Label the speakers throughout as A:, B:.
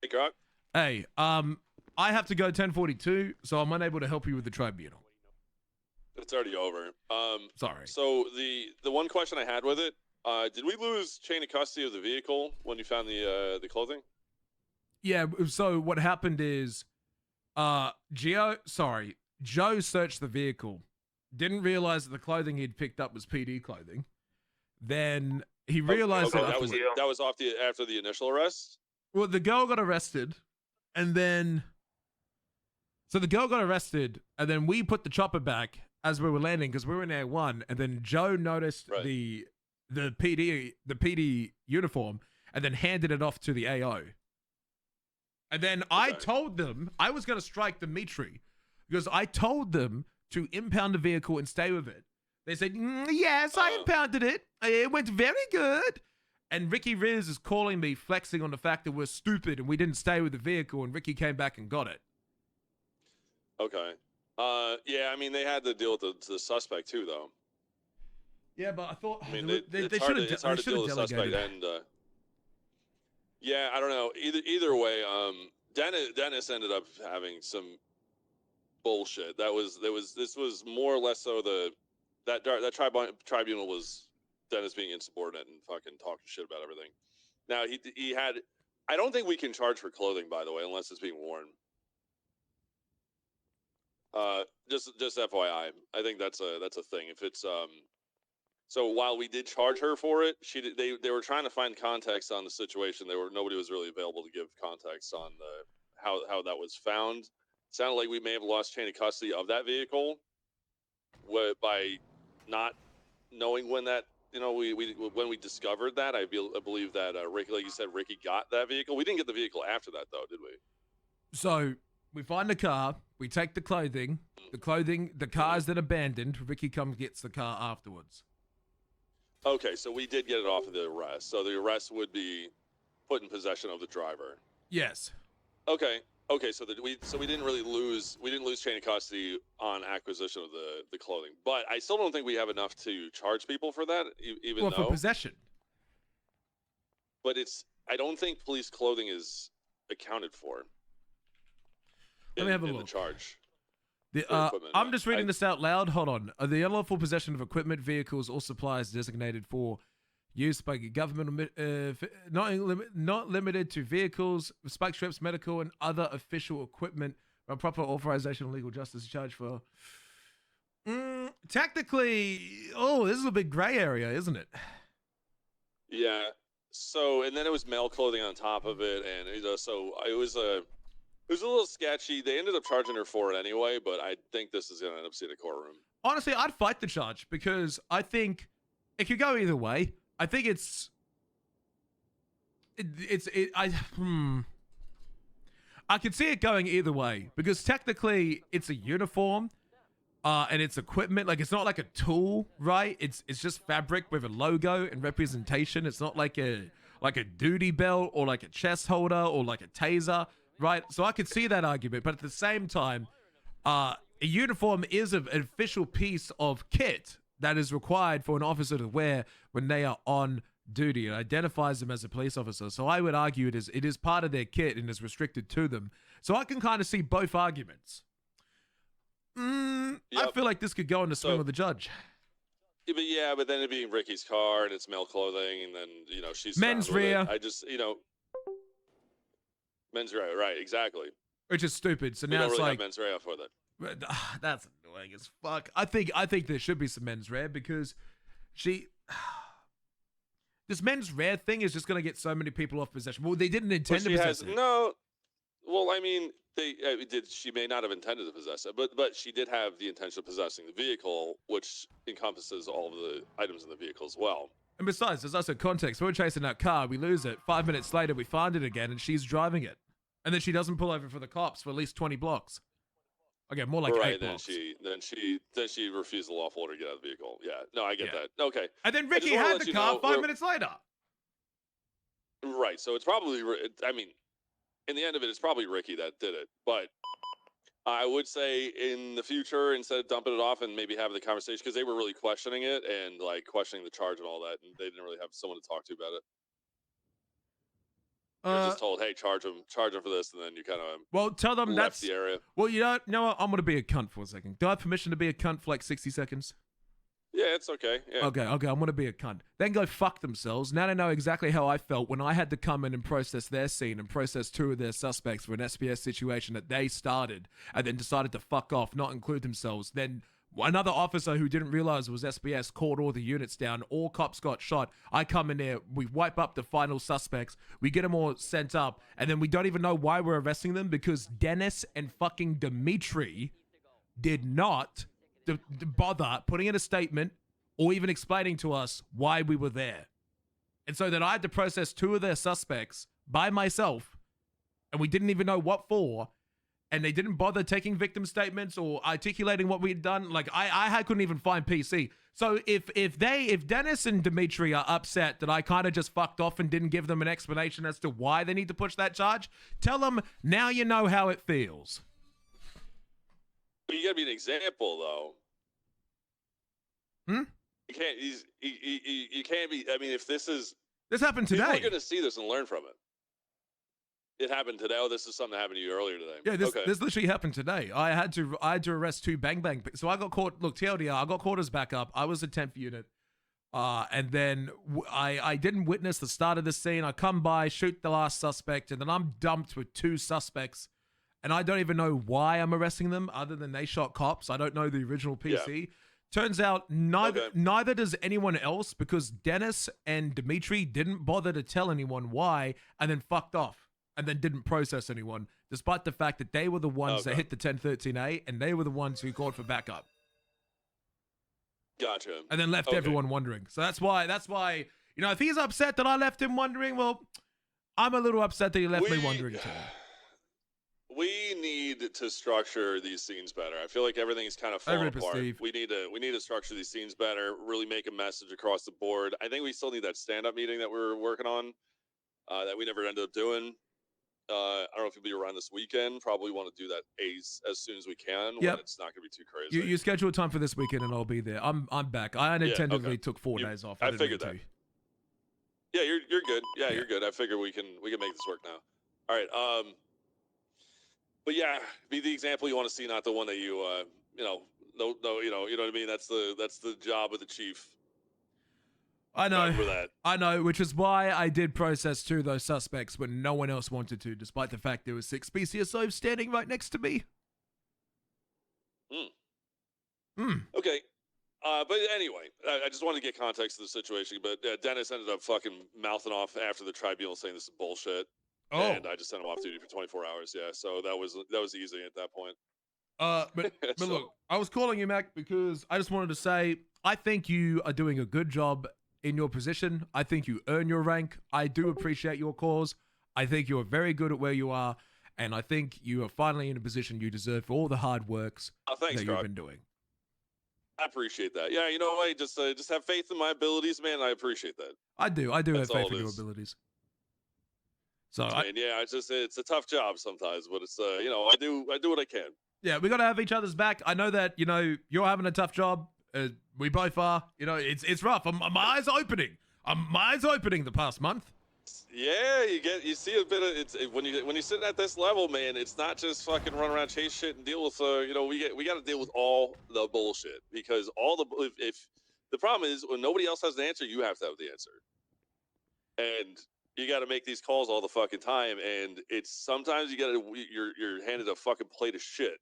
A: Hey, Croc.
B: Hey, I have to go 10:42, so I'm unable to help you with the tribunal.
A: It's already over.
B: Sorry.
A: So the one question I had with it, did we lose chain of custody of the vehicle when you found the clothing?
B: Yeah, so what happened is Joe searched the vehicle, didn't realize that the clothing he'd picked up was PD clothing. Then he realized
A: Okay,
B: it
A: that was
B: afterward.
A: that was after the initial arrest.
B: Well, the girl got arrested, and then the girl got arrested, and then we put the chopper back as we were landing because we were in Air One, and then Joe noticed
A: Right.
B: the PD uniform, and then handed it off to the AO. And then I told them I was going to strike Dimitri because I told them to impound the vehicle and stay with it. They said, yes, I impounded it. It went very good. And Ricky Riz is calling me, flexing on the fact that we're stupid and we didn't stay with the vehicle, and Ricky came back and got it.
A: Okay. Yeah, I mean, they had to deal with the suspect too, though.
B: Yeah, but I thought
A: I mean,
B: they should have.
A: it's hard to deal with the suspect, and yeah, I don't know. Either way, Dennis ended up having some bullshit. This was more or less so that tribunal was Dennis being insubordinate and fucking talking shit about everything. Now he had. I don't think we can charge for clothing, by the way, unless it's being worn. Just FYI, I think that's a thing. If it's so while we did charge her for it, they were trying to find context on the situation. Nobody was really available to give context on how that was found. It sounded like we may have lost chain of custody of that vehicle by not knowing when that when we discovered that. I believe that Ricky, like you said, Ricky got that vehicle. We didn't get the vehicle after that though, did we?
B: So we find the car, we take the clothing. The car is then abandoned. Ricky comes gets the car afterwards.
A: Okay, so we did get it off of the arrest. So the arrest would be put in possession of the driver.
B: Yes.
A: Okay. So we didn't really lose chain of custody on acquisition of the clothing, but I still don't think we have enough to charge people for that. Even though
B: for possession.
A: But I don't think police clothing is accounted for.
B: Let me have a look.
A: The charge.
B: I'm just reading this out loud. Hold on. The unlawful possession of equipment, vehicles, or supplies designated for use by government, not limited to vehicles, spike strips, medical, and other official equipment, by proper authorization and legal justice charge for. Technically, this is a big gray area, isn't it?
A: Yeah. So, and then it was male clothing on top of it, and so it was a little sketchy. They ended up charging her for it anyway, but I think this is going to end up seeing a courtroom.
B: Honestly, I'd fight the charge because I think it could go either way. I think I could see it going either way because technically it's a uniform, and it's equipment. Like, it's not like a tool, right? It's just fabric with a logo and representation. It's not like a duty belt or like a chest holder or like a taser. Right, so I could see that argument, but at the same time, a uniform is an official piece of kit that is required for an officer to wear when they are on duty. It identifies them as a police officer. So I would argue it is part of their kit and is restricted to them. So I can kind of see both arguments. Yep. I feel like this could go in the swing with the judge.
A: But then it being Ricky's car and it's male clothing, and then she's
B: men's rear.
A: I just men's rear, right? Exactly.
B: Which is stupid. So now
A: it's
B: really
A: like men's rear for that.
B: That's annoying as fuck. I think there should be some men's rear because this men's rear thing is just going to get so many people off possession. Well, they didn't intend to possess it.
A: No. Well, I mean, she may not have intended to possess it, but she did have the intention of possessing the vehicle, which encompasses all of the items in the vehicle as well.
B: And besides, there's also context. We're chasing that car, we lose it. 5 minutes later, we find it again, and she's driving it. And then she doesn't pull over for the cops for at least 20 blocks. Okay, more like 8 blocks.
A: Then she refused the lawful order to get out of the vehicle. Yeah, no, I get that. Okay.
B: And then Ricky had the car 5 minutes later.
A: Right, so it's probably, I mean, in the end of it, it's probably Ricky that did it. But I would say in the future, instead of dumping it off and maybe having the conversation, because they were really questioning it and like questioning the charge and all that, and they didn't really have someone to talk to about it. You're just told, hey, charge them for this, and then you kind of
B: well, tell them
A: left
B: that's
A: the area.
B: Well, you know what? I'm gonna be a cunt for a second. Do I have permission to be a cunt for like 60 seconds?
A: Yeah, it's okay. Yeah.
B: Okay, I'm gonna be a cunt. Then go fuck themselves. Now they know exactly how I felt when I had to come in and process their scene and process 2 of their suspects for an SPS situation that they started and then decided to fuck off, not include themselves. Then another officer who didn't realize it was SBS called all the units down. All cops got shot. I come in there. We wipe up the final suspects. We get them all sent up. And then we don't even know why we're arresting them because Dennis and fucking Dimitri did not bother putting in a statement or even explaining to us why we were there. And so then I had to process 2 of their suspects by myself. And we didn't even know what for. And they didn't bother taking victim statements or articulating what we'd done. Like I couldn't even find PC. So if Dennis and Dimitri are upset that I kind of just fucked off and didn't give them an explanation as to why they need to push that charge, tell them now you know how it feels.
A: But you gotta be an example, though. You can't. You can't be. I mean, if this
B: happened today,
A: people are gonna see this and learn from it. It happened today. Oh, this is something that happened to you earlier today.
B: Yeah, this literally happened today. I had to arrest 2 bang. So I got caught. Look, TLDR, I got caught as backup. I was a 10th unit. And then I didn't witness the start of the scene. I come by, shoot the last suspect, and then I'm dumped with 2 suspects. And I don't even know why I'm arresting them other than they shot cops. I don't know the original PC. Yeah. Turns out neither does anyone else because Dennis and Dimitri didn't bother to tell anyone why and then fucked off. And then didn't process anyone, despite the fact that they were the ones that hit the 1013A and they were the ones who called for backup.
A: Gotcha.
B: And then left everyone wondering. So that's why, you know, if he's upset that I left him wondering, well, I'm a little upset that he left me wondering too.
A: We need to structure these scenes better. I feel like everything's kind of falling apart.
B: Steve.
A: We need to structure these scenes better, really make a message across the board. I think we still need that stand-up meeting that we're working on that we never ended up doing. I don't know if you'll be around this weekend. Probably want to do that as soon as we can when it's not going to be too crazy.
B: You schedule a time for this weekend and I'll be there. I'm back. I unintentionally took 4 days off.
A: I figured that. Yeah, you're good. Yeah, you're good. I figure we can make this work now. All right. But yeah, be the example you want to see, not the one that you you know what I mean. That's the job of the chief.
B: I know.
A: Remember that.
B: I know, which is why I did process 2 of those suspects when no one else wanted to, despite the fact there were 6 BCSOs standing right next to me.
A: Okay. But anyway, I just wanted to get context of the situation. But Dennis ended up fucking mouthing off after the tribunal saying this is bullshit. Oh. And I just sent him off duty for 24 hours. Yeah, so that was easy at that point.
B: But look, I was calling you, Mac, because I just wanted to say I think you are doing a good job in your position. I think you earn your rank. I do appreciate your cause. I think you are very good at where you are, and I think you are finally in a position you deserve for all the hard works
A: that
B: you've been doing.
A: I appreciate that. Yeah, you know what? Just have faith in my abilities, man. I appreciate that.
B: I do have faith in your abilities. So
A: it's a tough job sometimes, but it's I do what I can.
B: Yeah, we got to have each other's back. I know that you're having a tough job. We both are. It's rough. My eyes are opening. My eyes opening the past month.
A: Yeah, you see a bit of when you sit at this level, man. It's not just fucking run around, chase shit, and deal with. We got to deal with all the bullshit because if the problem is when nobody else has the answer, you have to have the answer, and you got to make these calls all the fucking time. And it's sometimes you're handed a fucking plate of shit.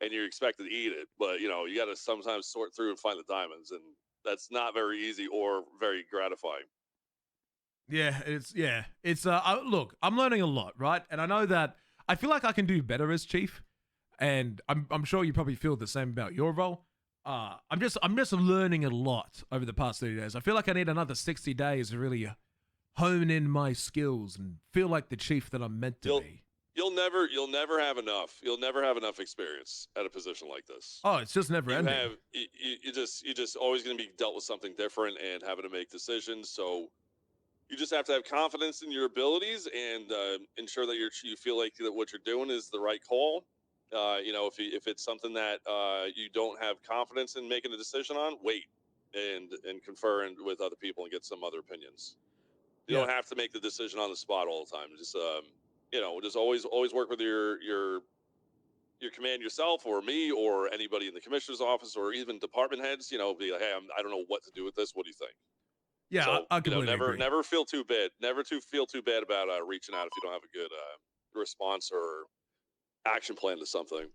A: And you're expected to eat it, but you got to sometimes sort through and find the diamonds, and that's not very easy or very gratifying.
B: Look, I'm learning a lot, right? And I know that I feel like I can do better as chief, and I'm sure you probably feel the same about your role. I'm just learning a lot over the past 30 days. I feel like I need another 60 days to really hone in my skills and feel like the chief that I'm meant to be.
A: You'll never have enough. You'll never have enough experience at a position like this.
B: Oh, it's just never ending.
A: You're just always going to be dealt with something different and having to make decisions. So you just have to have confidence in your abilities and ensure that you feel like that what you're doing is the right call. If it's something that you don't have confidence in making a decision on, wait and confer with other people and get some other opinions. You don't have to make the decision on the spot all the time. Just just always work with your command yourself, or me, or anybody in the commissioner's office, or even department heads. Be like, hey, I don't know what to do with this. What do you think?
B: Yeah,
A: so,
B: I completely agree.
A: Never feel too bad. Never feel too bad about reaching out if you don't have a good response or action plan to something.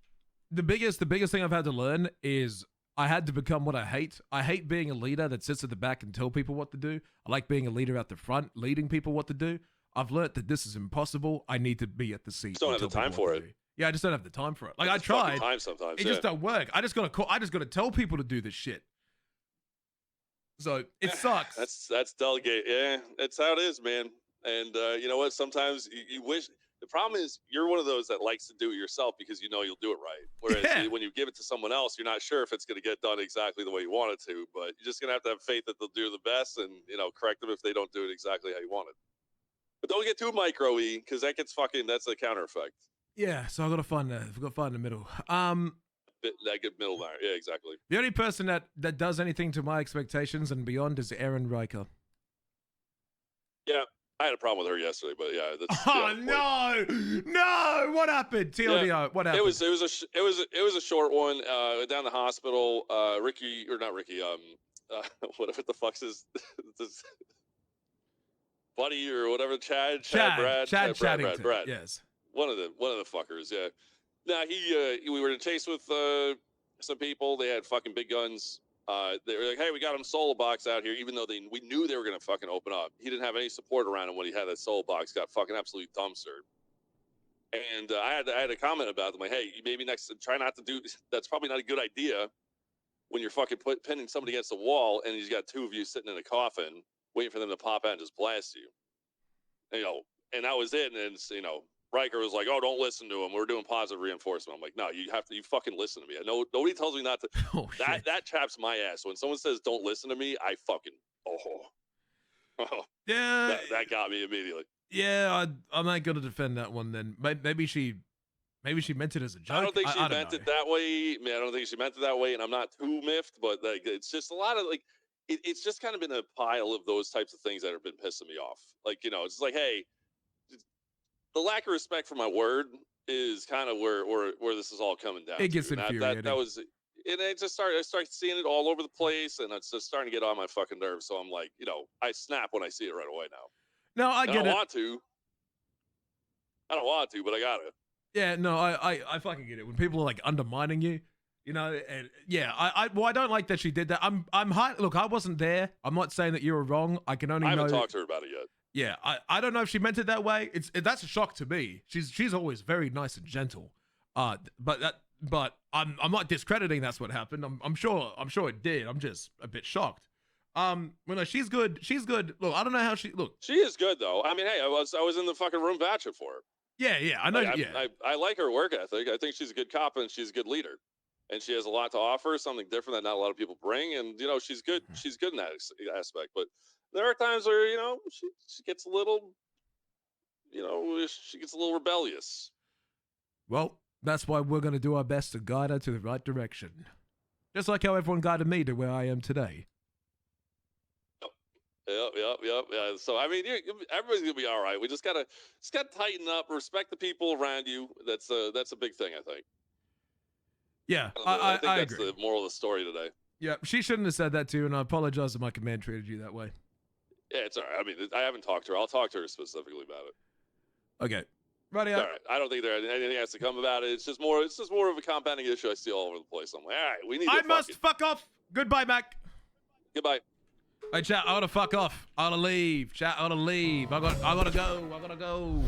B: The biggest thing I've had to learn is I had to become what I hate. I hate being a leader that sits at the back and tell people what to do. I like being a leader at the front, leading people what to do. I've learned that this is impossible. I need to be at the seat.
A: Just don't have the time for it.
B: Yeah, I just don't have the time for it. Like, I tried.
A: Time sometimes.
B: It just don't work. I just gotta tell people to do this shit. So it sucks.
A: That's delegate. Yeah, that's how it is, man. And you know what? Sometimes you wish. The problem is you're one of those that likes to do it yourself because you know you'll do it right. Whereas when you give it to someone else, you're not sure if it's going to get done exactly the way you want it to. But you're just going to have faith that they'll do the best, and correct them if they don't do it exactly how you want it. But don't get too micro-y, because that gets that's a counter effect.
B: Yeah, so I've got to find the middle.
A: That good middle there. Yeah, exactly.
B: The only person that does anything to my expectations and beyond is Aaron Riker.
A: Yeah, I had a problem with her yesterday, but yeah.
B: That's, no! What happened? TLDR,
A: yeah,
B: what happened?
A: It was a short one. Down the hospital. Ricky, or not Ricky. Whatever the fuck's his buddy or whatever. Chad, Brad.
B: Yes.
A: One of the fuckers. Yeah. Now we were in a chase with some people. They had fucking big guns. They were like, hey, we got him solo box out here, even though we knew they were going to fucking open up. He didn't have any support around him when he had that solo box, got fucking absolutely dumpstered. And I had a comment about them, like, hey, maybe next, try not to do, that's probably not a good idea when you're fucking pinning somebody against the wall and he's got two of you sitting in a coffin waiting for them to pop out and just blast you. And, and that was it. And it's, Riker was like, oh, don't listen to him. We're doing positive reinforcement. I'm like, no, you fucking listen to me. I know nobody tells me not to. That chaps my ass. When someone says don't listen to me, I fucking,
B: yeah.
A: That got me immediately.
B: Yeah, I'm not going to defend that one then. Maybe she meant it as a joke.
A: I don't think she meant it that way. I don't think she meant it that way, and I'm not too miffed, but like, it's just a lot of, like, it's just kind of been a pile of those types of things that have been pissing me off. Like, it's like, hey, the lack of respect for my word is kind of where this is all coming down.
B: It gets infuriating.
A: That was, and I started seeing it all over the place, and it's just starting to get on my fucking nerves. So I'm like, I snap when I see it right away now.
B: No, I get it. I don't
A: want to, but I gotta.
B: Yeah, no, I fucking get it. When people are like undermining you, and yeah, I don't like that she did that. I'm high. Look, I wasn't there. I'm not saying that you were wrong. I haven't
A: talked to her about it yet.
B: Yeah, I don't know if she meant it that way. That's a shock to me. She's always very nice and gentle. But I'm not discrediting that's what happened. I'm sure it did. I'm just a bit shocked. No, she's good. She's good. Look, I don't know how she
A: is good though. I mean, hey, I was in the fucking room vouching for her.
B: Yeah, I know.
A: I like her work ethic. I think she's a good cop and she's a good leader, and she has a lot to offer, something different that not a lot of people bring. And she's good. She's good in that aspect. But there are times where she gets a little, she gets a little rebellious.
B: Well, that's why we're going to do our best to guide her to the right direction, just like how everyone guided me to where I am today.
A: Yep. So I mean, everybody's gonna be all right. We just gotta tighten up, respect the people around you. That's a big thing, I think.
B: Yeah,
A: I think that's
B: agree.
A: The moral of the story today.
B: Yeah, she shouldn't have said that to you, and I apologize if my command treated you that way.
A: Yeah, it's all right. I mean, I haven't talked to her. I'll talk to her specifically about it.
B: Okay. Righty.
A: All right. I don't think anything has to come about it. It's just more of a compounding issue I see all over the place. I'm like, all right, we need. I
B: must fuck off. Goodbye, Mac.
A: Goodbye.
B: Hey, chat, I gotta fuck off. I gotta leave. Chat, I gotta leave. I gotta go.